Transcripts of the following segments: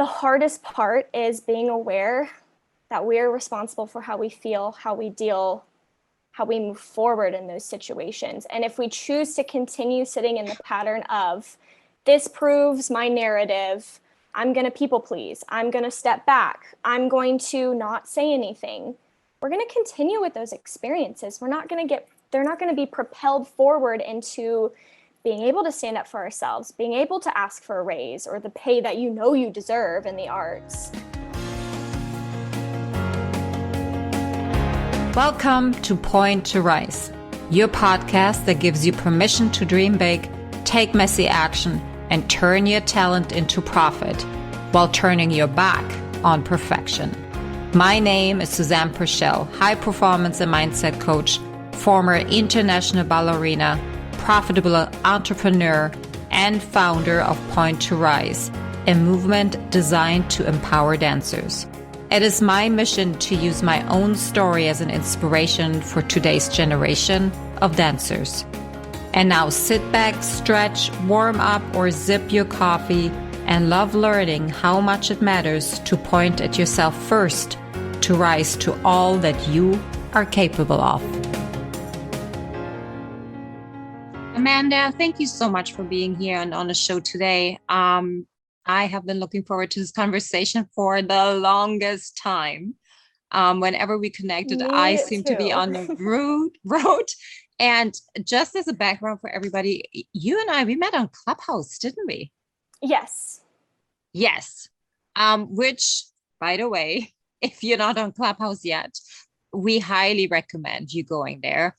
The hardest part is being aware that we're responsible for how we feel, how we deal, how we move forward in those situations. And if we choose to continue sitting in the pattern of, this proves my narrative, I'm going to people please, I'm going to step back, I'm going to not say anything, we're going to continue with those experiences. They're not going to be propelled forward into being able to stand up for ourselves, being able to ask for a raise or the pay that you know you deserve in the arts. Welcome to Point to Rise, your podcast that gives you permission to dream big, take messy action, and turn your talent into profit while turning your back on perfection. My name is Susanne Puerschel, high performance and mindset coach, former international ballerina, profitable entrepreneur, and founder of Point to Rise, a movement designed to empower dancers. It is my mission to use my own story as an inspiration for today's generation of dancers. And now sit back, stretch, warm up, or sip your coffee and love learning how much it matters to point at yourself first to rise to all that you are capable of. Amanda, thank you so much for being here and on the show today. I have been looking forward to this conversation for the longest time. Whenever we connected, I seem to be on the road. And just as a background for everybody, you and I, we met on Clubhouse, didn't we? Yes. Yes. Which, by the way, if you're not on Clubhouse yet, we highly recommend you going there.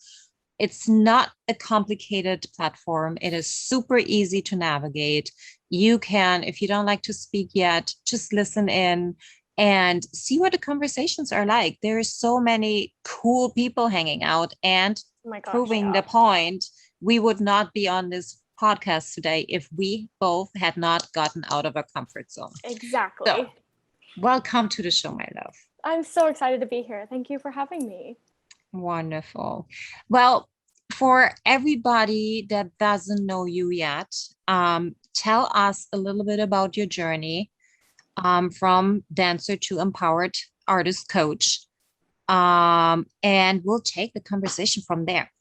It's not a complicated platform. It is super easy to navigate. You can, if you don't like to speak yet, just listen in and see what the conversations are like. There are so many cool people hanging out and proving the point. We would not be on this podcast today if we both had not gotten out of our comfort zone. Exactly. So, welcome to the show, my love. I'm so excited to be here. Thank you for having me. Wonderful. Well, for everybody that doesn't know you yet, tell us a little bit about your journey from dancer to empowered artist coach. And we'll take the conversation from there.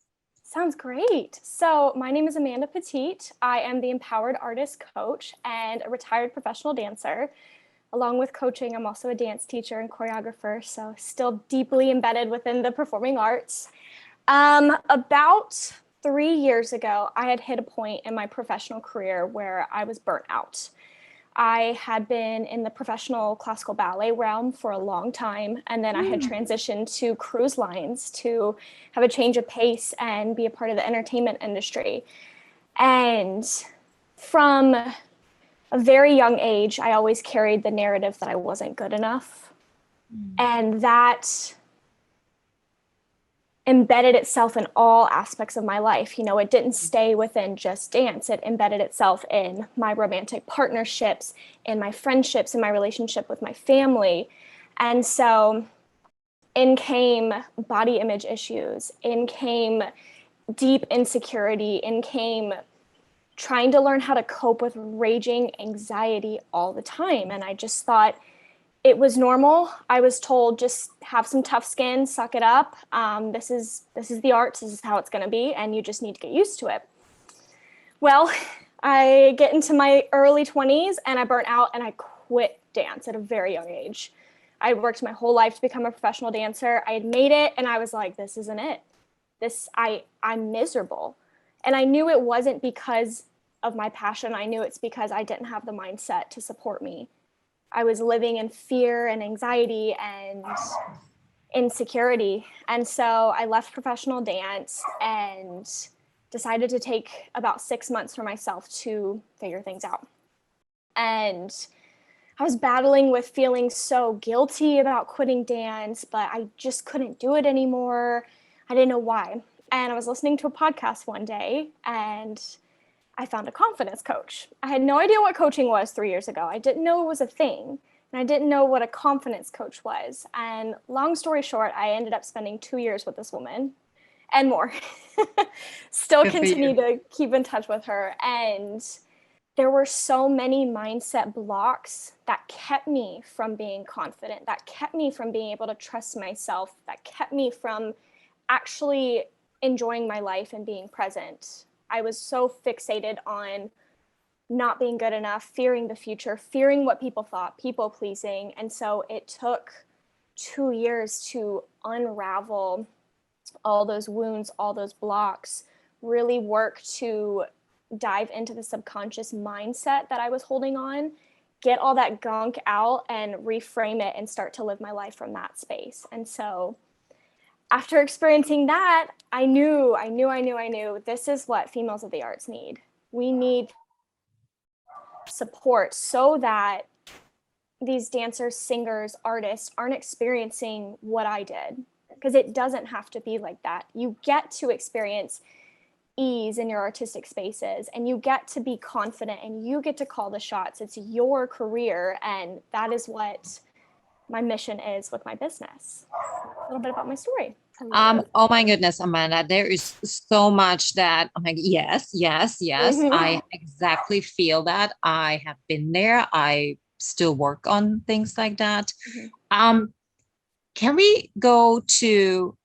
Sounds great. So my name is Amanda Petit. I am the empowered artist coach and a retired professional dancer. Along with coaching, I'm also a dance teacher and choreographer, so still deeply embedded within the performing arts. About 3 years ago, I had hit a point in my professional career where I was burnt out. I had been in the professional classical ballet realm for a long time, and then I had transitioned to cruise lines to have a change of pace and be a part of the entertainment industry. And from a very young age, I always carried the narrative that I wasn't good enough. And that embedded itself in all aspects of my life. You know, it didn't stay within just dance. It embedded itself in my romantic partnerships, in my friendships, in my relationship with my family. And so in came body image issues, in came deep insecurity, in came trying to learn how to cope with raging anxiety all the time. And I just thought it was normal. I was told, just have some tough skin, suck it up. This is the arts. This is how it's going to be. And you just need to get used to it. Well, I get into my early 20s and I burnt out and I quit dance at a very young age. I worked my whole life to become a professional dancer. I had made it and I was like, this isn't it. I'm miserable. And I knew it wasn't because of my passion. I knew it's because I didn't have the mindset to support me. I was living in fear and anxiety and insecurity. And so I left professional dance and decided to take about 6 months for myself to figure things out. And I was battling with feeling so guilty about quitting dance, but I just couldn't do it anymore. I didn't know why. And I was listening to a podcast one day and I found a confidence coach. I had no idea what coaching was 3 years ago. I didn't know it was a thing. And I didn't know what a confidence coach was. And long story short, I ended up spending 2 years with this woman and more. Still continue to keep in touch with her. And there were so many mindset blocks that kept me from being confident, that kept me from being able to trust myself, that kept me from actually enjoying my life and being present. I was so fixated on not being good enough, fearing the future, fearing what people thought, people pleasing. And so it took 2 years to unravel all those wounds, all those blocks, really work to dive into the subconscious mindset that I was holding on, get all that gunk out and reframe it and start to live my life from that space. And so after experiencing that, I knew this is what females of the arts need. We need support so that these dancers, singers, artists aren't experiencing what I did, because it doesn't have to be like that. You get to experience ease in your artistic spaces, and you get to be confident, and you get to call the shots. It's your career, and that is what my mission is with my business. A little bit about my story. Oh my goodness, Amanda, there is so much that I'm like, yes. I exactly feel that. I have been there. I still work on things like that. Can we go to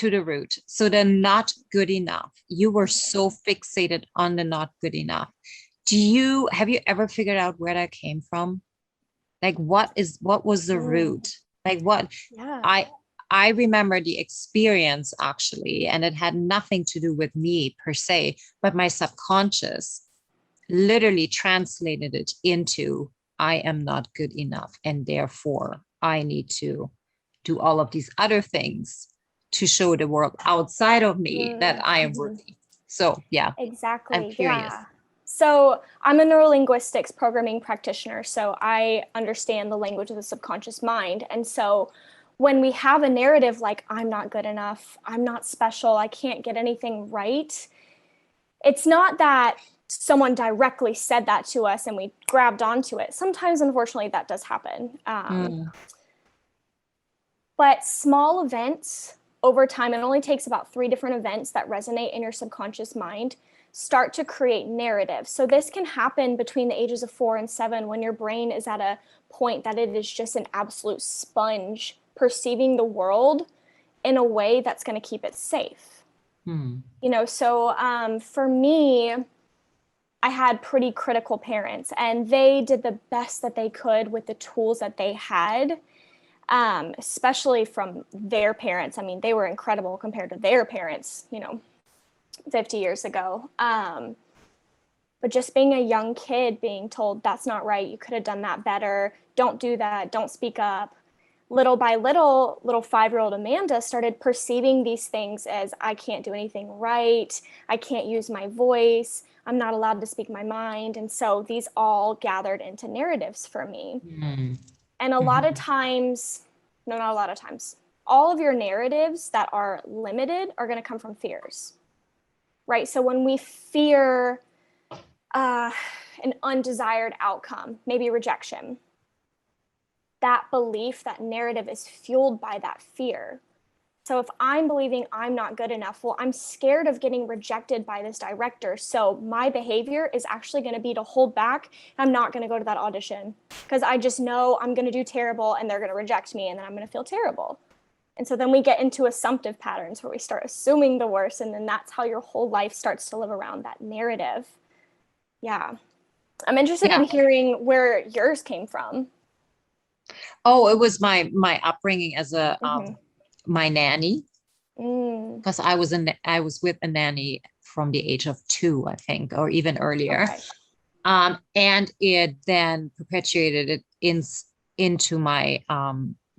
the root? So the not good enough. You were so fixated on the not good enough. Have you ever figured out where that came from? Like what was the root? Like what? Yeah. I remember the experience actually, and it had nothing to do with me per se, but my subconscious literally translated it into I am not good enough, and therefore I need to do all of these other things to show the world outside of me that I am worthy. So yeah, exactly. I'm curious. Yeah. So I'm a neuro-linguistics programming practitioner, so I understand the language of the subconscious mind. And so when we have a narrative like, I'm not good enough, I'm not special, I can't get anything right, it's not that someone directly said that to us and we grabbed onto it. Sometimes, unfortunately, that does happen. But small events over time, it only takes about 3 different events that resonate in your subconscious mind, start to create narratives. So this can happen between the ages of 4 and 7, when your brain is at a point that it is just an absolute sponge, perceiving the world in a way that's going to keep it safe. So for me, I had pretty critical parents, and they did the best that they could with the tools that they had, especially from their parents. I mean, they were incredible compared to their parents, 50 years ago. But just being a young kid being told, that's not right, you could have done that better, don't do that, don't speak up. Little by little 5-year-old Amanda started perceiving these things as, I can't do anything right, I can't use my voice, I'm not allowed to speak my mind. And so these all gathered into narratives for me. And a lot of times, no, not a lot of times, all of your narratives that are limited are going to come from fears, right? So when we fear an undesired outcome, maybe rejection, that belief, that narrative is fueled by that fear. So if I'm believing I'm not good enough, well, I'm scared of getting rejected by this director. So my behavior is actually going to be to hold back. I'm not going to go to that audition because I just know I'm going to do terrible and they're going to reject me, and then I'm going to feel terrible. And so then we get into assumptive patterns where we start assuming the worst, and then that's how your whole life starts to live around that narrative. Yeah. I'm interested in hearing where yours came from. Oh, it was my upbringing as a my nanny, because I was with a nanny from the age of 2, I think, or even earlier. Okay. And it then perpetuated it into my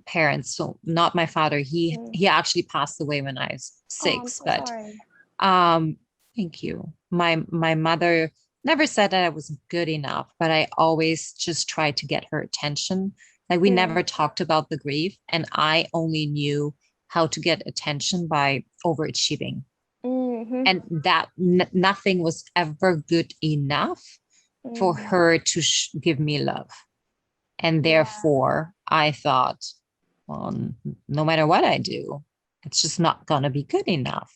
parents. So not my father. He actually passed away when I was 6. I'm so sorry. Thank you. My mother never said that I was good enough, but I always just tried to get her attention. Like we never talked about the grief, and I only knew how to get attention by overachieving. And that nothing was ever good enough for her to give me love. And therefore I thought, well, no matter what I do, it's just not going to be good enough.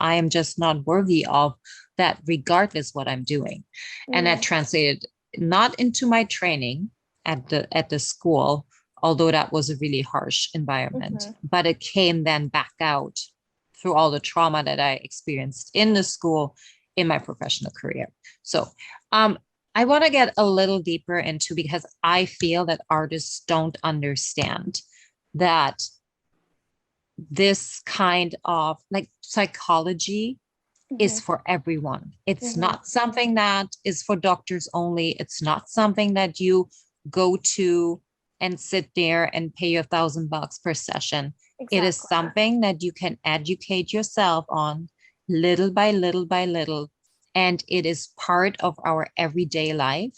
I am just not worthy of that, regardless what I'm doing. And that Mm, translated not into my training at the school, although that was a really harsh environment, mhm. but it came then back out through all the trauma that I experienced in the school, in my professional career. So, I want to get a little deeper into, because I feel that artists don't understand that this kind of like psychology is Mhm, for everyone. It's mhm. not something that is for doctors only. It's not something that you go to and sit there and pay $1,000 per session. It is Exactly. something that you can educate yourself on little by little by little. And it is part of our everyday life.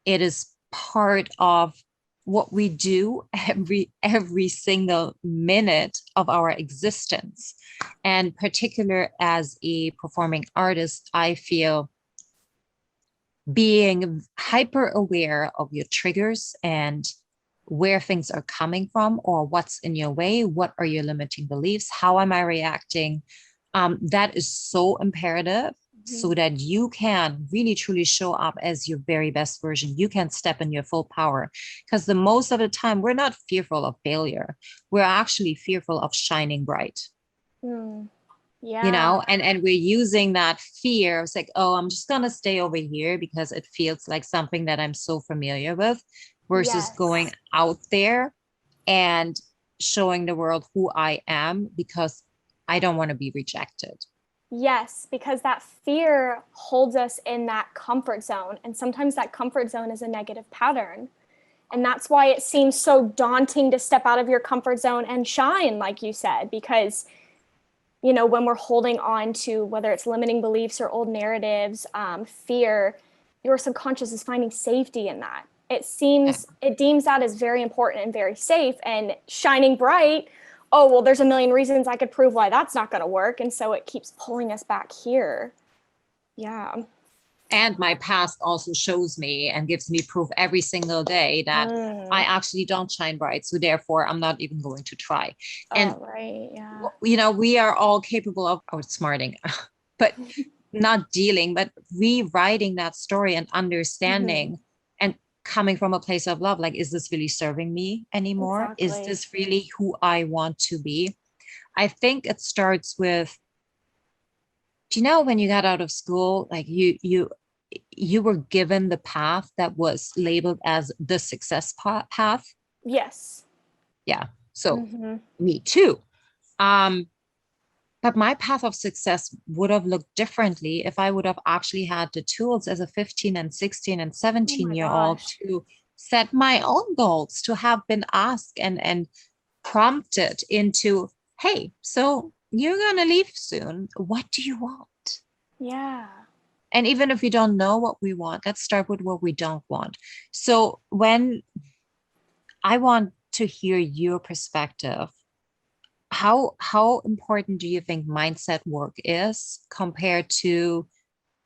It is part of what we do every single minute of our existence. And particular as a performing artist, I feel being hyper aware of your triggers and where things are coming from, or what's in your way, what are your limiting beliefs, how am I reacting, that is so imperative, Mhm. so that you can really truly show up as your very best version. You can step in your full power, because the most of the time we're not fearful of failure, we're actually fearful of shining bright. Mm, yeah. And we're using that fear. It's like, oh, I'm just gonna stay over here because it feels like something that I'm so familiar with, versus going Yes. out there and showing the world who I am, because I don't want to be rejected. Yes, because that fear holds us in that comfort zone. And sometimes that comfort zone is a negative pattern. And that's why it seems so daunting to step out of your comfort zone and shine, like you said, because, when we're holding on to whether it's limiting beliefs or old narratives, fear, your subconscious is finding safety in that. Yeah. It deems that as very important and very safe, and shining bright. Oh, well, there's a million reasons I could prove why that's not going to work. And so it keeps pulling us back here. Yeah. And my past also shows me and gives me proof every single day that I Mm. actually don't shine bright. So therefore, I'm not even going to try. And Oh, right. Yeah. we are all capable of outsmarting, but not dealing, but rewriting that story and Mm-hmm. understanding, and coming from a place of love. Like, is this really serving me anymore? Is Exactly. this really who I want to be? I think it starts with, do you know, when you got out of school, like you were given the path that was labeled as the success path. Yes. Yeah. So Mm-hmm. me too. Um, But my path of success would have looked differently if I would have actually had the tools as a 15 and 16 and Oh 17-year my old gosh. to set my own goals, to have been asked and prompted into, hey, so you're going to leave soon. What do you want? Yeah. And even if we don't know what we want, let's start with what we don't want. So when I want to hear your perspective, how important do you think mindset work is compared to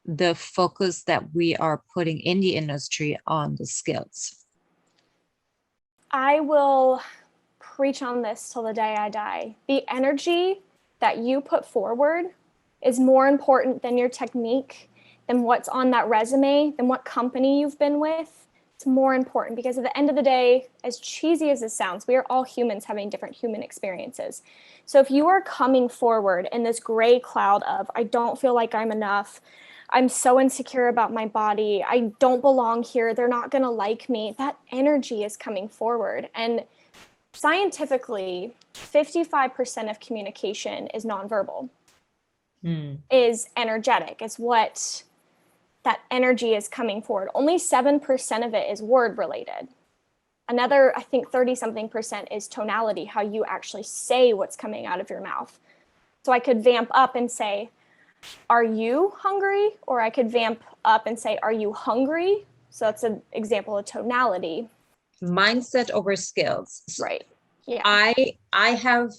the focus that we are putting in the industry on the skills? I will preach on this till the day I die. The energy that you put forward is more important than your technique, than what's on that resume, than what company you've been with. It's more important because at the end of the day, as cheesy as this sounds, we are all humans having different human experiences. So if you are coming forward in this gray cloud of, I don't feel like I'm enough, I'm so insecure about my body, I don't belong here, they're not going to like me, that energy is coming forward. And scientifically, 55% of communication is nonverbal, Hmm. is energetic, is what that energy is coming forward. Only 7% of it is word related. Another, I think 30 something percent is tonality, how you actually say what's coming out of your mouth. So I could vamp up and say, are you hungry? Or I could vamp up and say, are you hungry? So that's an example of tonality. Mindset over skills. Right. Yeah. I have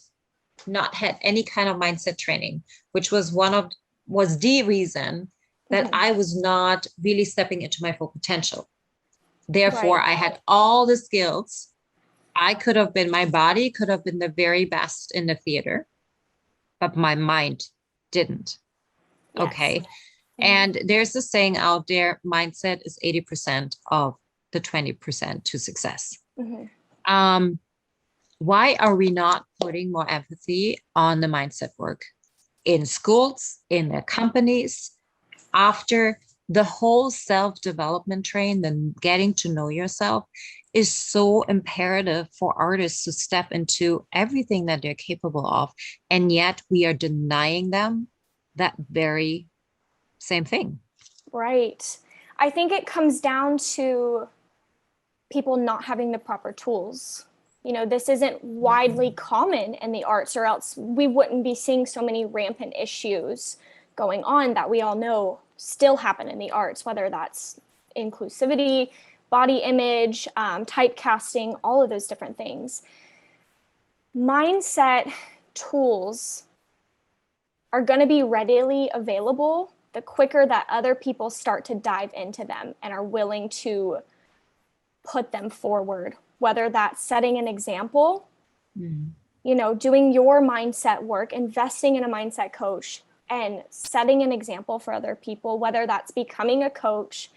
not had any kind of mindset training, which was the reason that Mm-hmm. I was not really stepping into my full potential. Therefore, Right. I had all the skills. My body could have been the very best in the theater. but my mind didn't. Yes. Okay. And there's a saying out there, mindset is 80% of the 20% to success. Why are we not putting more empathy on the mindset work in schools, in their companies, after the whole self-development train, then getting to know yourself is so imperative for artists to step into everything that they're capable of. And yet we are denying them that very same thing. Right. I think it comes down to people not having the proper tools. You know, this isn't widely common in the arts, or else we wouldn't be seeing so many rampant issues going on that we all know still happen in the arts, whether that's inclusivity, body image, typecasting, all of those different things. Mindset tools are going to be readily available the quicker that other people start to dive into them and are willing to put them forward, whether that's setting an example, you know, doing your mindset work, investing in a mindset coach, and setting an example for other people, whether that's becoming a coach.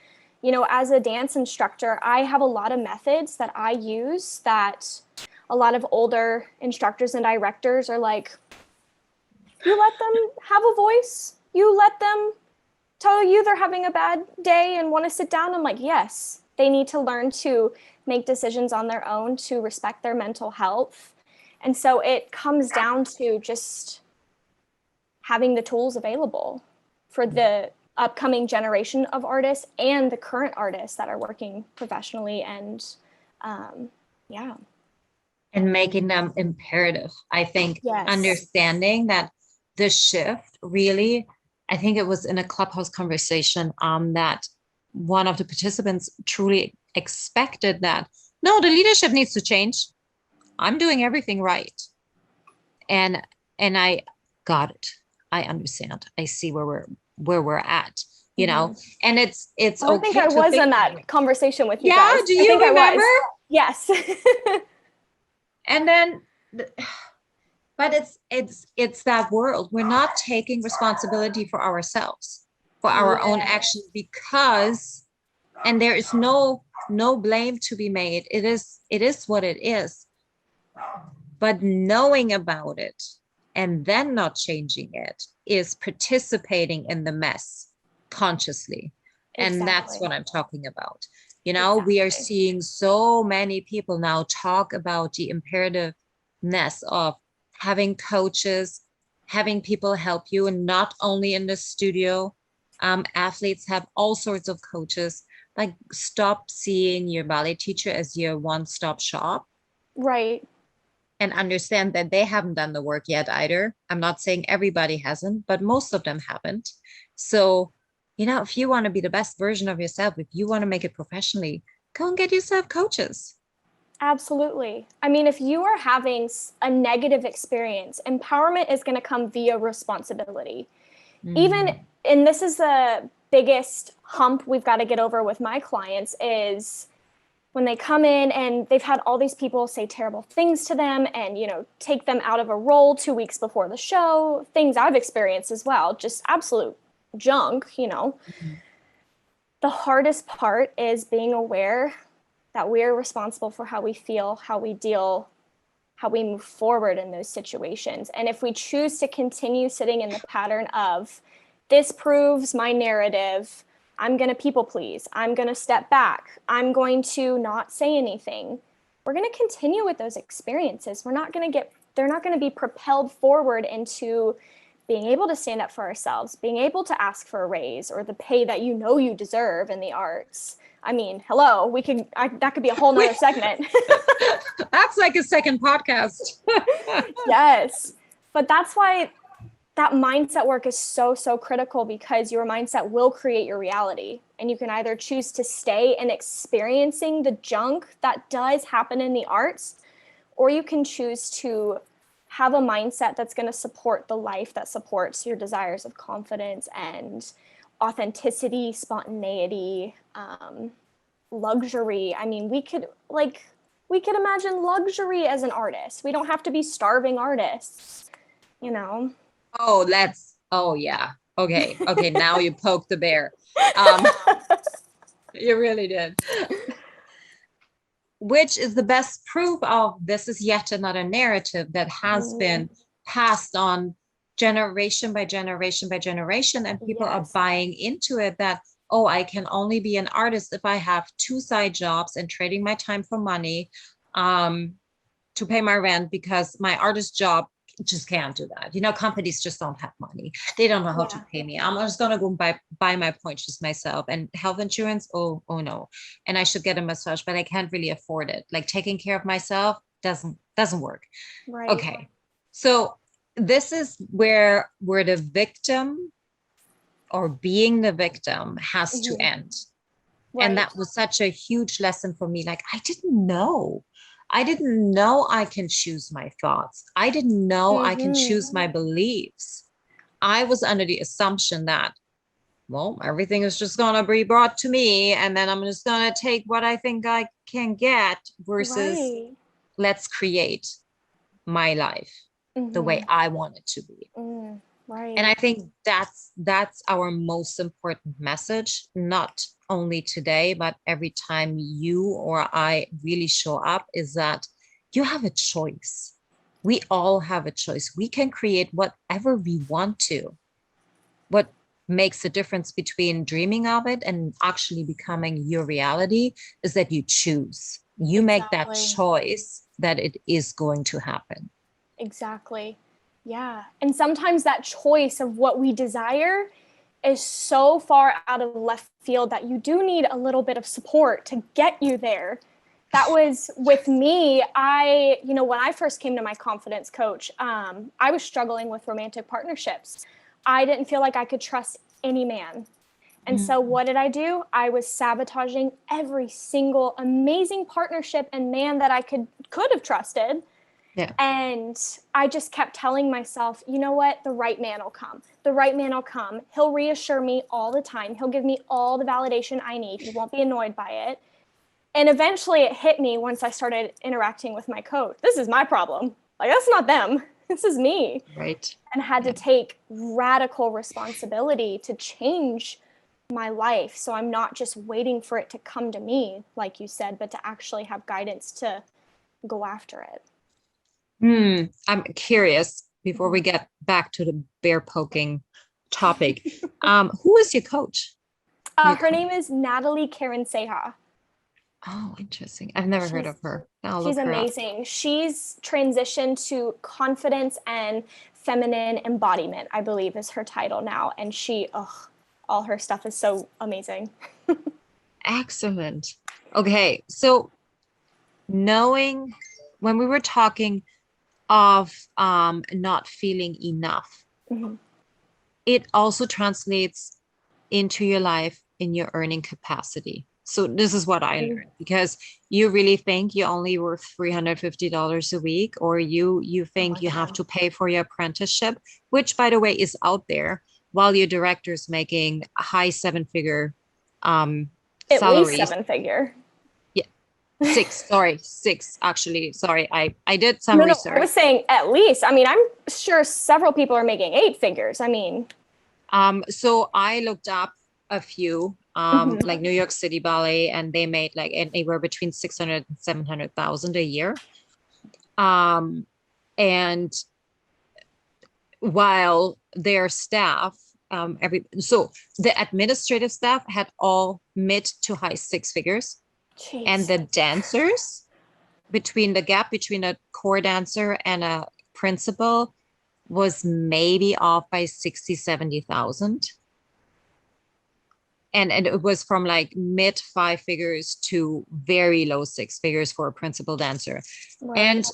You know, as a dance instructor, I have a lot of methods that I use that a lot of older instructors and directors are like, you let them have a voice, you let them tell you they're having a bad day and want to sit down. I'm like, yes, they need to learn to make decisions on their own, to respect their mental health. And so it comes down to just having the tools available for the upcoming generation of artists and the current artists that are working professionally. And yeah. And making them imperative. I think understanding that the shift really, I think it was in a Clubhouse conversation that one of the participants truly expected that, no, the leadership needs to change. I'm doing everything right. And I got it. I understand. I see where we're at, you know, and it's okay. I think I was in that conversation with you guys. Do you remember? Yes. And then, but it's that world. We're not taking responsibility for ourselves, for our own actions, because, and there is no blame to be made. It is what it is. But knowing about it and then not changing it is participating in the mess consciously. And that's what I'm talking about. You know, we are seeing so many people now talk about the imperativeness of having coaches, having people help you, and not only in the studio. Athletes have all sorts of coaches. Like, stop seeing your ballet teacher as your one-stop shop. Right. And understand that they haven't done the work yet either. I'm not saying everybody hasn't, but most of them haven't. So, you know, if you want to be the best version of yourself, if you want to make it professionally, go and get yourself coaches. Absolutely. I mean, if you are having a negative experience, empowerment is going to come via responsibility. Even, and this is the biggest hump we've got to get over with my clients, is when they come in and they've had all these people say terrible things to them and, you know, take them out of a role 2 weeks before the show, things I've experienced as well, just absolute junk, you know. The hardest part is being aware that we're responsible for how we feel, how we deal, how we move forward in those situations. And if we choose to continue sitting in the pattern of, this proves my narrative, I'm going to people please, I'm going to step back, I'm going to not say anything, we're going to continue with those experiences. They're not going to be propelled forward into being able to stand up for ourselves, being able to ask for a raise or the pay that you know you deserve in the arts. I mean, hello, that could be a whole nother segment. That's like a second podcast. Yes. But that's why that mindset work is so, so critical, because your mindset will create your reality. And you can either choose to stay in experiencing the junk that does happen in the arts, or you can choose to have a mindset that's going to support the life that supports your desires of confidence and authenticity, spontaneity, luxury. I mean, we could imagine luxury as an artist. We don't have to be starving artists, you know? Oh yeah. Okay. Now you poked the bear. Um, you really did. Which is the best proof of this is yet another narrative that has been passed on generation by generation by generation, and people are Yes. buying into it that, oh, I can only be an artist if I have two side jobs and trading my time for money to pay my rent, because my artist job just can't do that. Companies just don't have money. They don't know how to Yeah. pay me. I'm just gonna go buy my points just myself. And health insurance, oh no. And I should get a massage, but I can't really afford it. Like taking care of myself doesn't work. Right. Okay. So this is where the victim or being the victim has to Mhm. end. And Right. that was such a huge lesson for me. Like, I didn't know. I didn't know I can choose my thoughts. I didn't know I can choose Hmm. my beliefs. I was under the assumption that, well, everything is just going to be brought to me, and then I'm just going to take what I think I can get, versus Right. let's create my life the way Hmm. I want it to be. And I Right. think that's our most important message, not only today, but every time you or I really show up, is that you have a choice. We all have a choice. We can create whatever we want to. What makes the difference between dreaming of it and actually becoming your reality is that you choose. You make that Exactly. choice that it is going to happen. Exactly. Yeah. And sometimes that choice of what we desire is so far out of left field that you do need a little bit of support to get you there. That was with me. When I first came to my confidence coach, I was struggling with romantic partnerships. I didn't feel like I could trust any man. And so Mm. what did I do? I was sabotaging every single amazing partnership and man that I could have trusted. Yeah. And I just kept telling myself, you know what? The right man will come. The right man will come. He'll reassure me all the time. He'll give me all the validation I need. He won't be annoyed by it. And eventually it hit me once I started interacting with my coach. This is my problem. Like, that's not them. This is me. Right. And had to Yeah. take radical responsibility to change my life. So I'm not just waiting for it to come to me, like you said, but to actually have guidance to go after it. I'm curious before we Mhm. get back to the bear poking topic. Who is your coach? Your Her coach? name is Natalie Karen Seha. Oh, interesting. I've never heard She's of her. I'll she's look her up. amazing. She's transitioned to confidence and feminine embodiment, I believe is her title now. And all her stuff is so amazing. Excellent. Okay, so knowing when we were talking of not feeling enough, Mhm. it also translates into your life in your earning capacity. So this is what I learned, because you really think you only worth $350 a week, or you Oh think my you have God. to pay for your apprenticeship, which by the way is out there, while your director's making high seven figure At least salaries. seven figure. Yeah, six actually. Sorry, I did some No, no, I research. was saying at least. I mean, I'm sure several people are making eight figures. I mean, So I looked up a few, mhm. like New York City Ballet, and they made like anywhere between 600 and 700,000 a year. Um, and while their staff, so the administrative staff had all mid to high six figures, and Jeez. the dancers, between the gap between a core dancer and a principal was maybe off by 60, 70,000. And it was from like mid five figures to very low six figures for a principal dancer. Right. And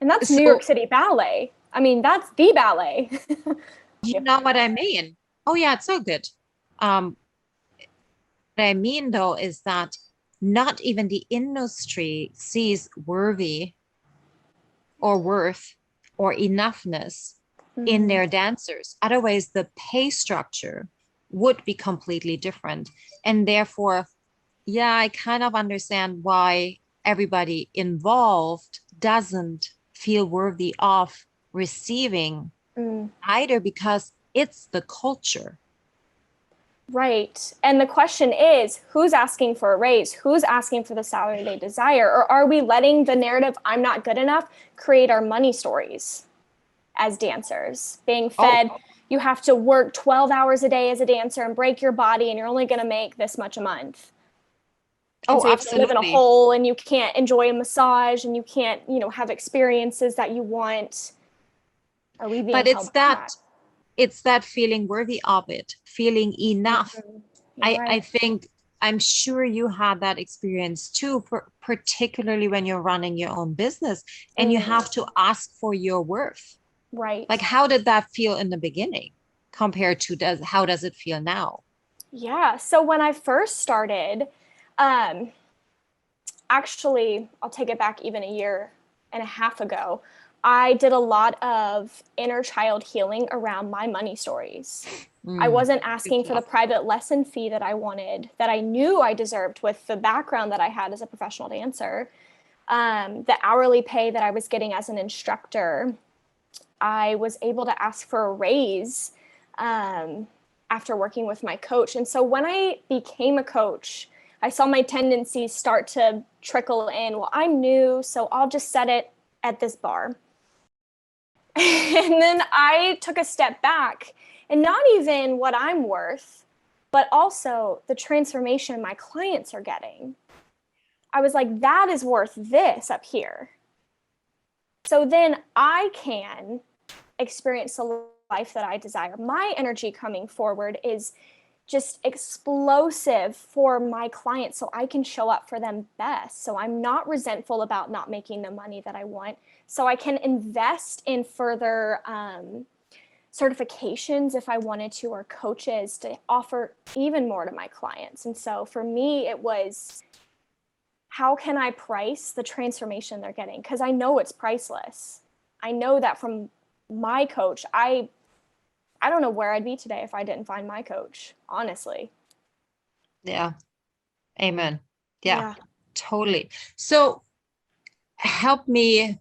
And that's New York so, City Ballet. I mean, that's the ballet. you know what I mean? Oh yeah, it's so good. Um, what I mean though is that not even the industry sees worthy or worth or enoughness in Mm, their dancers. Otherwise, the pay structure would be completely different. And therefore, yeah, I kind of understand why everybody involved doesn't feel worthy of receiving either, because it's the culture. Right. And the question is, who's asking for a raise? Who's asking for the salary they desire? Or are we letting the narrative, I'm not good enough, create our money stories as dancers? Being fed, you have to work 12 hours a day as a dancer and break your body, and you're only going to make this much a month. And so you have to live in a hole, and you can't enjoy a massage, and you can't, have experiences that you want. Are we being held back? It's that feeling worthy of it, feeling enough. I think, I'm sure you had that experience too, particularly when you're running your own business and you have to ask for your worth. Right. Like, how did that feel in the beginning compared to how does it feel now? Yeah. So when I first started, actually, I'll take it back even a year and a half ago, I did a lot of inner child healing around my money stories. I wasn't asking for the private lesson fee that I wanted, that I knew I deserved with the background that I had as a professional dancer. The hourly pay that I was getting as an instructor, I was able to ask for a raise after working with my coach. And so when I became a coach, I saw my tendencies start to trickle in. Well, I'm new, so I'll just set it at this bar. And then I took a step back, and not even what I'm worth, but also the transformation my clients are getting. I was like, that is worth this up here. So then I can experience the life that I desire. My energy coming forward is just explosive for my clients, so I can show up for them best. So I'm not resentful about not making the money that I want. So I can invest in further certifications if I wanted to, or coaches to offer even more to my clients. And so for me, it was, how can I price the transformation they're getting? Because I know it's priceless. I know that from my coach, I don't know where I'd be today if I didn't find my coach, honestly. Yeah. Amen. Yeah. Totally. So help me,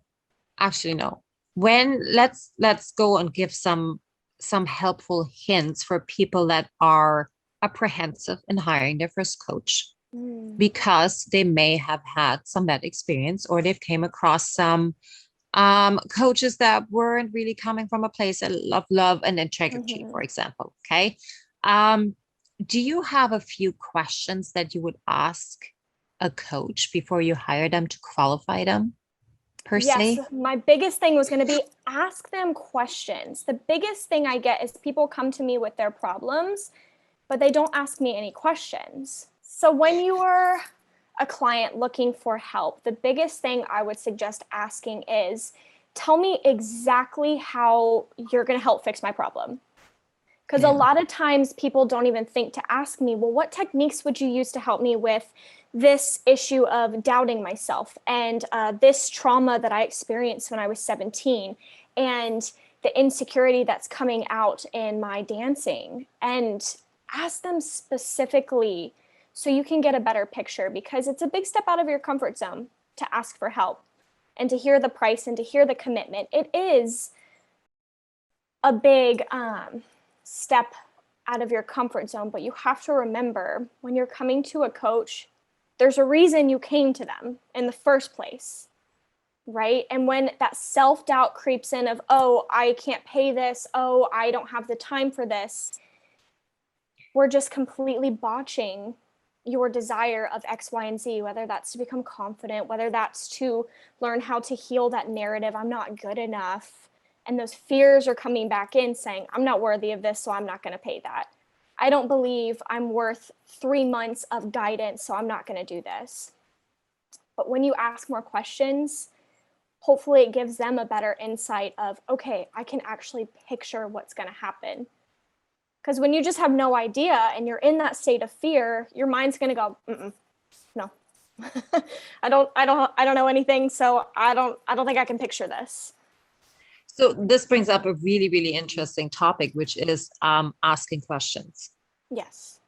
actually, no. Let's go and give some helpful hints for people that are apprehensive in hiring their first coach because they may have had some bad experience, or they've came across some coaches that weren't really coming from a place of love and integrity, for example. Okay. Do you have a few questions that you would ask a coach before you hire them to qualify them, per se? Yes, my biggest thing was going to be ask them questions. The biggest thing I get is people come to me with their problems, but they don't ask me any questions. So when you are a client looking for help, the biggest thing I would suggest asking is, tell me exactly how you're going to help fix my problem. Because a lot of times people don't even think to ask me, well, what techniques would you use to help me with this issue of doubting myself and this trauma that I experienced when I was 17 and the insecurity that's coming out in my dancing? And ask them specifically so you can get a better picture, because it's a big step out of your comfort zone to ask for help and to hear the price and to hear the commitment. It is a big step out of your comfort zone, but you have to remember, when you're coming to a coach, there's a reason you came to them in the first place, right? And when that self-doubt creeps in of, oh, I can't pay this, oh, I don't have the time for this, we're just completely botching your desire of X, Y, and Z, whether that's to become confident, whether that's to learn how to heal that narrative, I'm not good enough. And those fears are coming back in saying, I'm not worthy of this, so I'm not going to pay that. I don't believe I'm worth 3 months of guidance, so I'm not going to do this. But when you ask more questions, hopefully it gives them a better insight of, okay, I can actually picture what's going to happen. Because when you just have no idea and you're in that state of fear, your mind's going to go, no, I don't know anything. So I don't think I can picture this. So this brings up a really, really interesting topic, which is asking questions. Yes.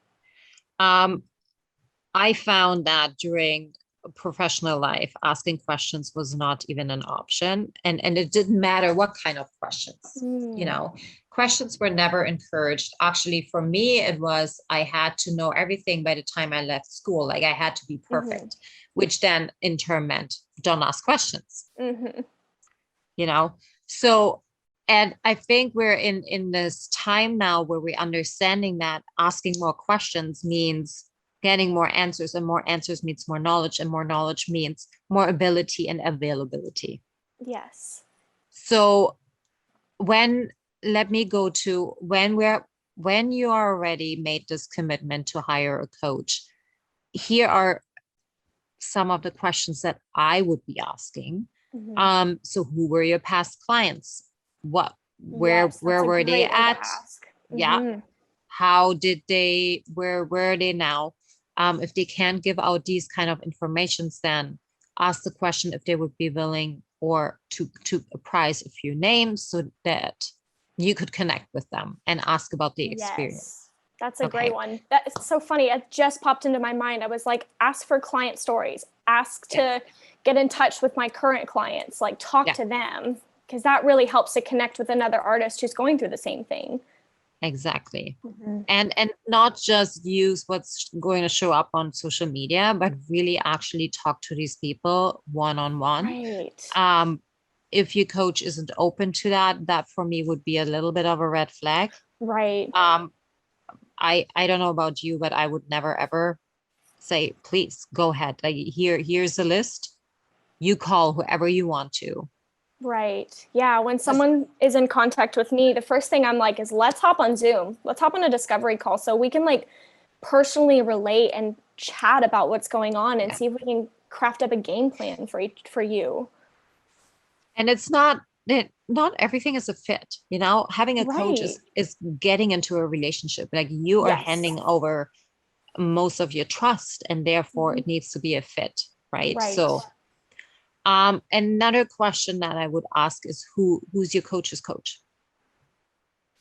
I found that during professional life, asking questions was not even an option. And it didn't matter what kind of questions, questions were never encouraged. Actually, for me, it was, I had to know everything by the time I left school. Like I had to be perfect, which then in turn meant don't ask questions, So, and I think we're in this time now where we're understanding that asking more questions means getting more answers, and more answers means more knowledge, and more knowledge means more ability and availability. Yes. So let me go to when you already made this commitment to hire a coach, here are some of the questions that I would be asking. So who were your past clients? Where were they at? Yeah. How did where are they now? If they can't give out these kind of informations, then ask the question if they would be willing or to apprise a few names so that you could connect with them and ask about the experience. That's a great one. That's so funny. It just popped into my mind. I was like, ask for client stories, ask to get in touch with my current clients, like talk to them, because that really helps to connect with another artist who's going through the same thing. Exactly. And not just use what's going to show up on social media, but really actually talk to these people one-on-one. Right. If your coach isn't open to that for me would be a little bit of a red flag. Right. I don't know about you, but I would never ever say, please go ahead. Like here's the list. You call whoever you want to. Right. Yeah. When someone is in contact with me, the first thing I'm like is let's hop on Zoom. Let's hop on a discovery call so we can like personally relate and chat about what's going on and see if we can craft up a game plan for you. And it's not everything is a fit, having a coach is getting into a relationship. Like you are handing over most of your trust, and therefore it needs to be a fit. Right. So another question that I would ask is who's your coach's coach?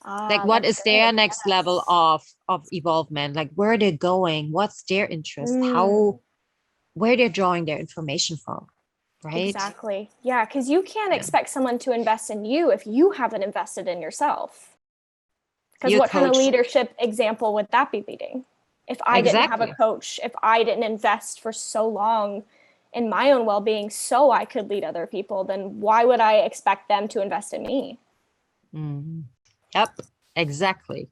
Like what is their next level of evolvement? Like where they're going, what's their interest, where they're drawing their information from, right? Exactly. Yeah, because you can't expect someone to invest in you if you haven't invested in yourself. Because what kind of leadership example would that be leading? If I didn't have a coach, if I didn't invest for so long in my own well-being so I could lead other people, then why would I expect them to invest in me? Yep, exactly.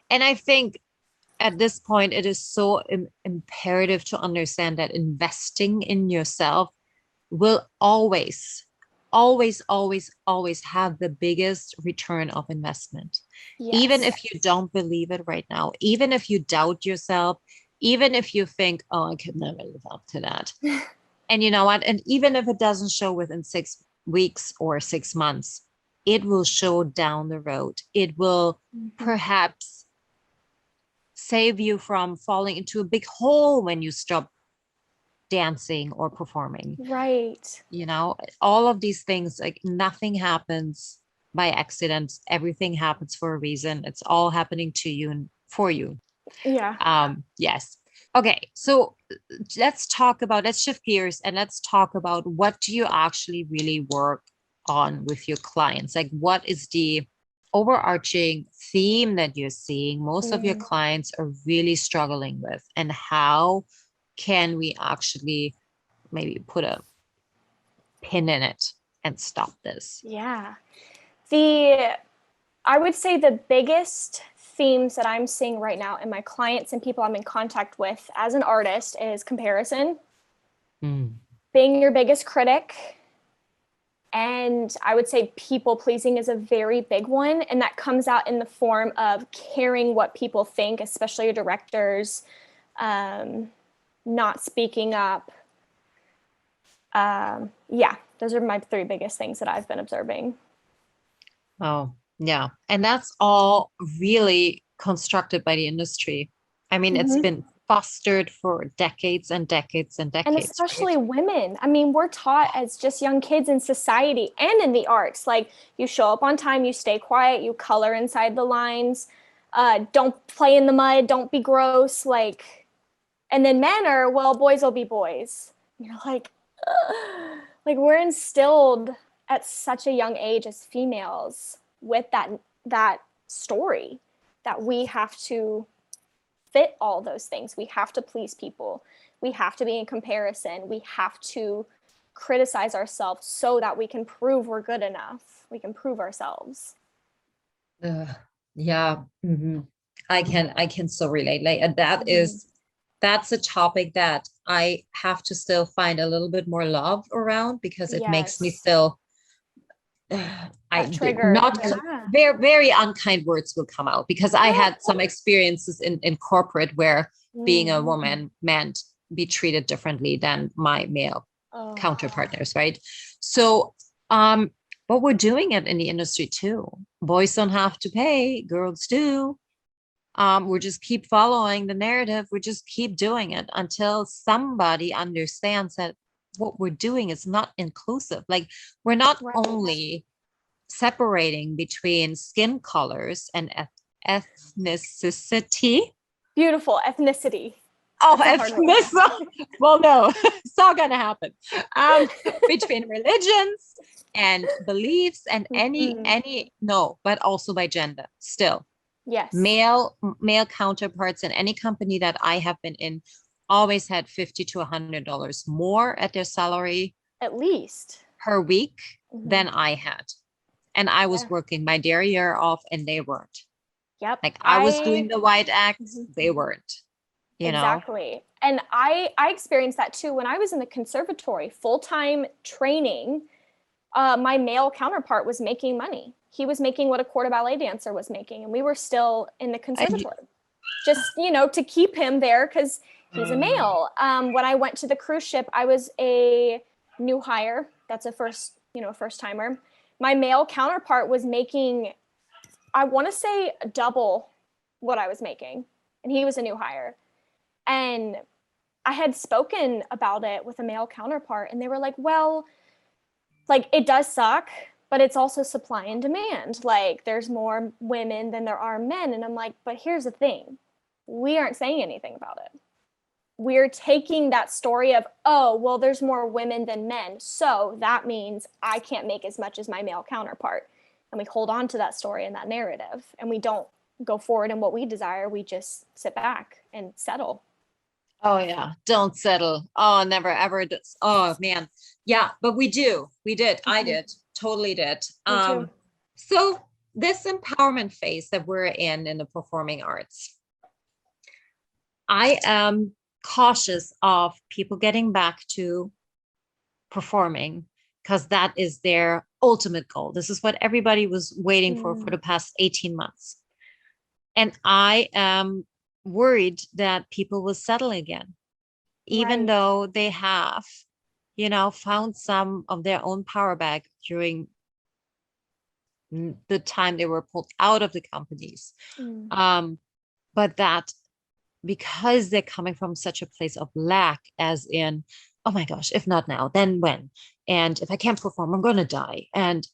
And I think at this point, it is so imperative to understand that investing in yourself will always, always, always, always have the biggest return of investment. Even if you don't believe it right now, even if you doubt yourself, even if you think, oh, I could never live up to that. And you know what? And even if it doesn't show within 6 weeks or 6 months, it will show down the road. It will perhaps save you from falling into a big hole when you stop dancing or performing. Right. All of these things, like nothing happens by accident. Everything happens for a reason. It's all happening to you and for you. Yeah. Yes. Okay. So let's shift gears and let's talk about what do you actually really work on with your clients? Like what is the overarching theme that you're seeing most of your clients are really struggling with, and how can we actually maybe put a pin in it and stop this? Yeah. I would say the biggest themes that I'm seeing right now in my clients and people I'm in contact with as an artist is comparison, being your biggest critic. And I would say people pleasing is a very big one. And that comes out in the form of caring what people think, especially your directors, not speaking up. Those are my 3 biggest things that I've been observing. Oh, yeah. And that's all really constructed by the industry. I mean, it's been fostered for decades and decades and decades. And especially women. I mean, we're taught as just young kids in society and in the arts, like you show up on time, you stay quiet, you color inside the lines, don't play in the mud, don't be gross. And then men are, well, boys will be boys. like, like we're instilled at such a young age as females with that story that we have to fit all those things. We have to please people. We have to be in comparison. We have to criticize ourselves so that we can prove we're good enough. We can prove ourselves. Yeah. I can so relate. Like, and that's a topic that I have to still find a little bit more love around, because it makes me still trigger. Not very, very unkind words will come out, because I had some experiences in corporate where being a woman meant be treated differently than my male counterparters, right? So but we're doing it in the industry too. Boys don't have to pay, girls do. We just keep following the narrative. We just keep doing it until somebody understands that what we're doing is not inclusive. Like, we're not only separating between skin colors and ethnicity. Beautiful. Ethnicity. Oh, ethnicity. Well, no, it's not gonna happen. Between religions and beliefs and but also by gender still. Yes. Male counterparts in any company that I have been in always had $50 to $100 more at their salary at least per week than I had. And I was working my year off and they weren't. Yep. Like, I was doing the white act, they weren't. You know? And I experienced that too when I was in the conservatory, full-time training. My male counterpart was making money. He was making what a quarter ballet dancer was making, and we were still in the conservatory, just, to keep him there because he's a male. When I went to the cruise ship, I was a new hire. That's a first timer. My male counterpart was making, I want to say, double what I was making, and he was a new hire. And I had spoken about it with a male counterpart, and they were like, well, like, it does suck, but it's also supply and demand. Like, there's more women than there are men. And I'm like, but here's the thing. We aren't saying anything about it. We're taking that story of, oh, well, there's more women than men, so that means I can't make as much as my male counterpart. And we hold on to that story and that narrative, and we don't go forward in what we desire. We just sit back and settle. Oh yeah, don't settle. Oh, never ever. Oh man, yeah, but we did. I did, totally did. So this empowerment phase that we're in the performing arts, I am cautious of people getting back to performing because that is their ultimate goal. This is what everybody was waiting for the past 18 months. And I am worried that people will settle again, even though they have, found some of their own power back during the time they were pulled out of the companies. But that because they're coming from such a place of lack, as in, oh my gosh, if not now, then when? And if I can't perform, I'm going to die. And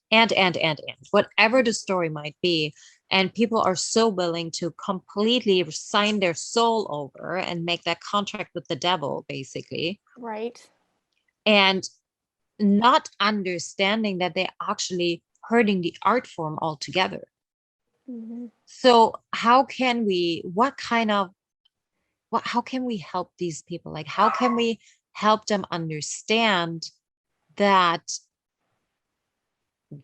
whatever the story might be. And people are so willing to completely sign their soul over and make that contract with the devil, basically. Right. And not understanding that they're actually hurting the art form altogether. So how can we help these people? Like, how can we help them understand that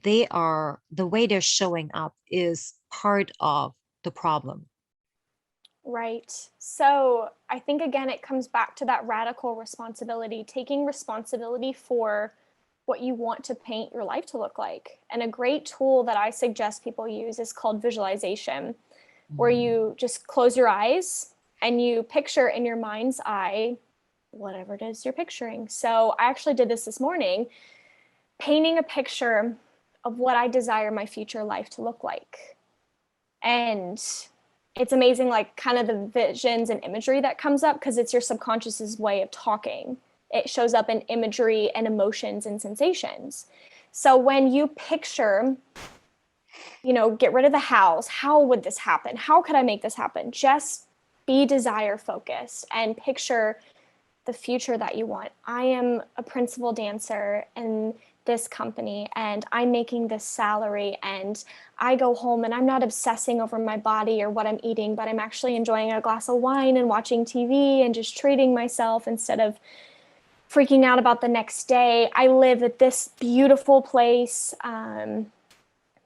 the way they're showing up is part of the problem? Right. So I think, again, it comes back to that radical responsibility, taking responsibility for what you want to paint your life to look like. And a great tool that I suggest people use is called visualization, where you just close your eyes and you picture in your mind's eye whatever it is you're picturing. So I actually did this morning, painting a picture of what I desire my future life to look like. And it's amazing, like, kind of the visions and imagery that comes up, because it's your subconscious's way of talking. It shows up in imagery and emotions and sensations. So when you picture, get rid of the hows, how would this happen? How could I make this happen? Just be desire focused and picture the future that you want. I am a principal dancer in this company and I'm making this salary, and I go home and I'm not obsessing over my body or what I'm eating, but I'm actually enjoying a glass of wine and watching TV and just treating myself instead of freaking out about the next day. I live at this beautiful place,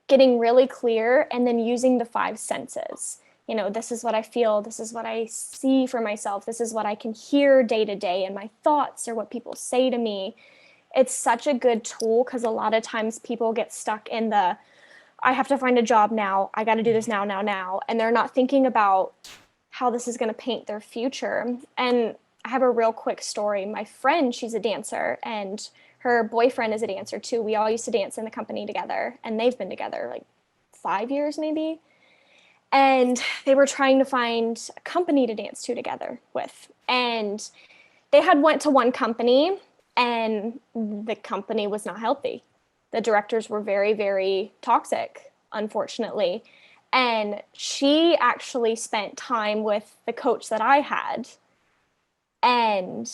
getting really clear and then using the 5 senses. You know, this is what I feel, this is what I see for myself, this is what I can hear day to day in my thoughts or what people say to me. It's such a good tool because a lot of times people get stuck in the, I have to find a job now, I got to do this now, and they're not thinking about how this is going to paint their future. And I have a real quick story. My friend, she's a dancer, and her boyfriend is a dancer too. We all used to dance in the company together, and they've been together like 5 years maybe. And they were trying to find a company to dance together with. And they had went to one company, and the company was not healthy. The directors were very, very toxic, unfortunately. And she actually spent time with the coach that I had. And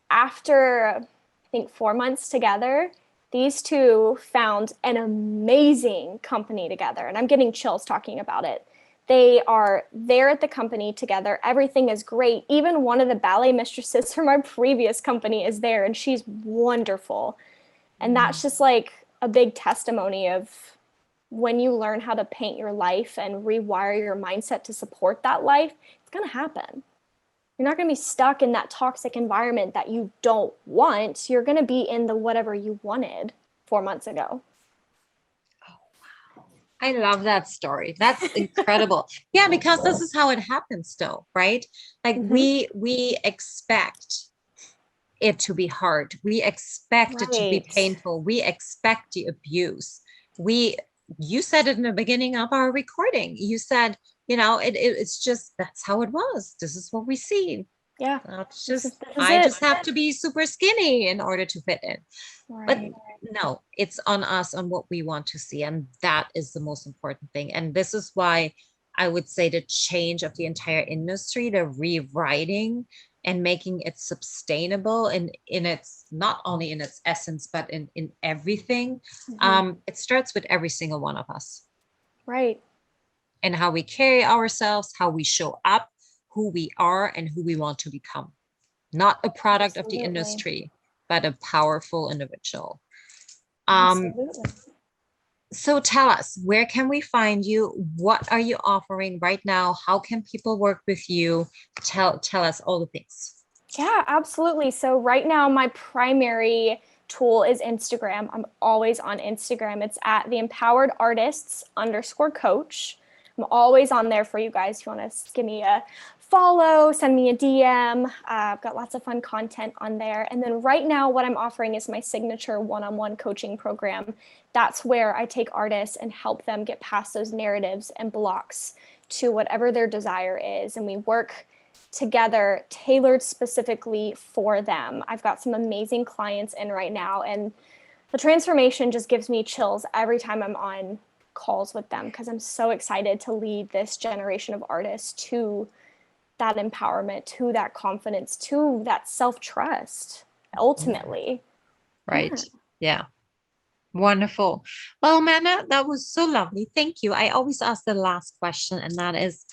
after, I think, 4 months together, these two found an amazing company together. And I'm getting chills talking about it. They are there at the company together. Everything is great. Even one of the ballet mistresses from our previous company is there, and she's wonderful. And that's just like a big testimony of when you learn how to paint your life and rewire your mindset to support that life, it's going to happen. You're not going to be stuck in that toxic environment that you don't want. You're going to be in the whatever you wanted 4 months ago. I love that story. That's incredible. Yeah, because this is how it happens though, right? Like we expect it to be hard. We expect it to be painful. We expect the abuse. You said it in the beginning of our recording. You said, you know, it's just, that's how it was. This is what we see. Yeah. It's just, I just have to be super skinny in order to fit in. Right. But no, it's on us, on what we want to see. And that is the most important thing. And this is why I would say the change of the entire industry, the rewriting and making it sustainable in its, not only in its essence, but in everything. It starts with every single one of us. Right. And how we carry ourselves, how we show up, who we are and who we want to become. Not a product of the industry, but a powerful individual. So tell us, where can we find you? What are you offering right now? How can people work with you? Tell us all the things. Yeah, absolutely. So right now, my primary tool is Instagram. I'm always on Instagram. It's at theempoweredartists_coach. I'm always on there for you guys. If you want to give me a follow, send me a DM. I've got lots of fun content on there. And then right now, what I'm offering is my signature one-on-one coaching program. That's where I take artists and help them get past those narratives and blocks to whatever their desire is. And we work together, tailored specifically for them. I've got some amazing clients in right now, and the transformation just gives me chills every time I'm on calls with them, because I'm so excited to lead this generation of artists to that empowerment, to that confidence, to that self-trust, ultimately. Right. Yeah. Wonderful. Well, Amanda, that was so lovely. Thank you. I always ask the last question, and that is,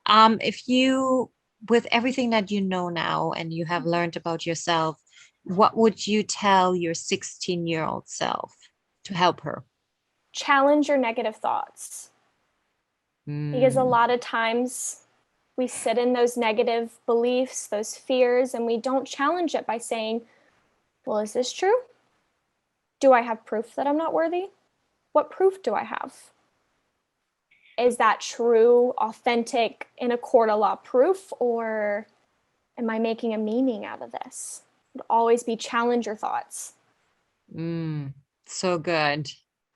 if you, with everything that you know now and you have learned about yourself, what would you tell your 16-year-old self to help her? Challenge your negative thoughts. Because a lot of times we sit in those negative beliefs, those fears, and we don't challenge it by saying, well, is this true? Do I have proof that I'm not worthy? What proof do I have? Is that true, authentic, in a court of law proof, or am I making a meaning out of this? It would always be challenge your thoughts. So good.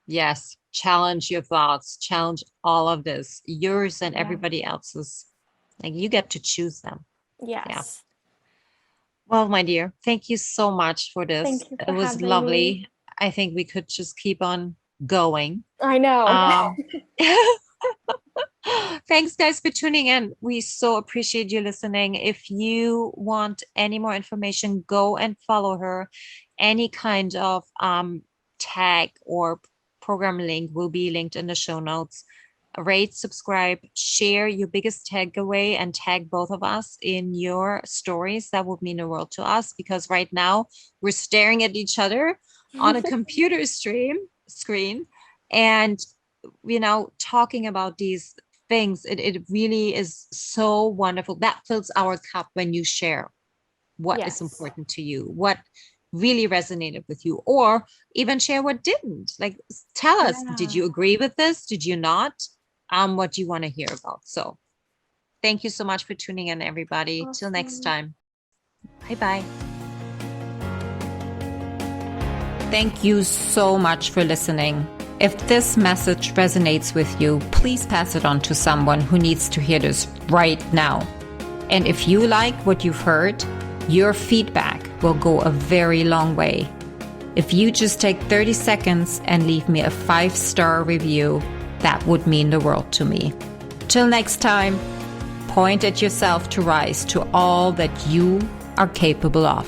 Yes. Challenge your thoughts, challenge all of this, yours and everybody else's. Like, you get to choose them. Yes. Yeah. Well, my dear, thank you so much for this. Thank you for it was having lovely. me. I think we could just keep on going. I know. Thanks, guys, for tuning in. We so appreciate you listening. If you want any more information, go and follow her. Any kind of tag or program link will be linked in the show notes. Rate, subscribe, share your biggest takeaway, and tag both of us in your stories. That would mean the world to us, because right now we're staring at each other on a computer screen, and talking about these things. It really is so wonderful. That fills our cup when you share what is important to you, what really resonated with you, or even share what didn't. Like, tell us, did you agree with this? Did you not? What do you want to hear about? So thank you so much for tuning in, everybody. Awesome. Till next time. Bye-bye. Thank you so much for listening. If this message resonates with you, please pass it on to someone who needs to hear this right now. And if you like what you've heard, your feedback will go a very long way. If you just take 30 seconds and leave me a 5-star review, that would mean the world to me. Till next time, point at yourself to rise to all that you are capable of.